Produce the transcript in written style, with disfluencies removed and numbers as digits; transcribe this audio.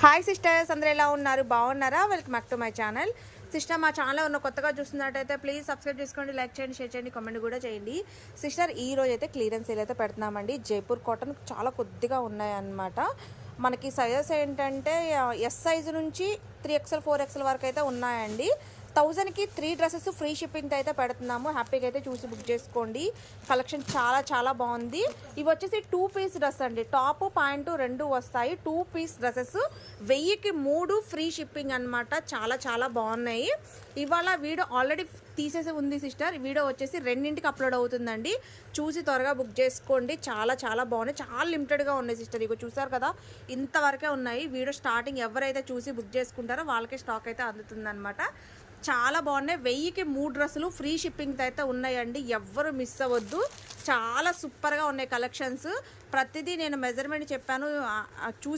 Hi sisters, అందరూ ఎలా ఉన్నారు? బాగున్నారా? Welcome back to my channel. Sister, మా ఛానల్ ఉన్న కొత్తగా చూస్తున్నట్టయితే ప్లీజ్ సబ్స్క్రైబ్ చేసుకోండి, లైక్ చేయండి, షేర్ చేయండి, కామెంట్ కూడా చేయండి. సిస్టర్, ఈ రోజు అయితే క్లియరెన్స్ సేల్ అయితే పెడుతున్నామండి. జైపూర్ కాటన్ చాలా కొద్దిగా ఉన్నాయన్నమాట. మనకి సైజెస్ ఏంటంటే ఎస్ సైజు నుంచి 3XL 4XL వరకు అయితే ఉన్నాయండి. 1000కి 3 డ్రెస్సెస్ ఫ్రీ షిప్పింగ్ అయితే పెడుతున్నాము. హ్యాపీగా అయితే చూసి బుక్ చేసుకోండి. కలెక్షన్ చాలా బాగుంది. ఇవి వచ్చేసి 2 పీస్ డ్రెస్ అండి. టాప్ ప్యాంటు 2 వస్తాయి. 2 పీస్ డ్రెస్సెస్ 1000కి 3 ఫ్రీ షిప్పింగ్ అనమాట. చాలా బాగున్నాయి. ఇవాళ వీడియో ఆల్రెడీ తీసేసి ఉంది సిస్టర్. వీడియో వచ్చేసి 2ంటికి అప్లోడ్ అవుతుందండి. చూసి త్వరగా బుక్ చేసుకోండి. చాలా బాగున్నాయి. చాలా లిమిటెడ్గా ఉన్నాయి సిస్టర్. ఇక చూసారు కదా, ఇంతవరకే ఉన్నాయి. వీడియో స్టార్టింగ్ ఎవరైతే చూసి బుక్ చేసుకుంటారో వాళ్ళకే స్టాక్ అయితే అందుతుందన్నమాట. చాలా బాగున్నాయి. 1000కి 3 డ్రెస్సులు ఫ్రీ షిప్పింగ్ అయితే ఉన్నాయండి. ఎవ్వరు మిస్ అవ్వద్దు. చాలా సూపర్గా ఉన్నాయి కలెక్షన్స్. ప్రతిదీ నేను మెజర్మెంట్ చెప్పాను, చూసి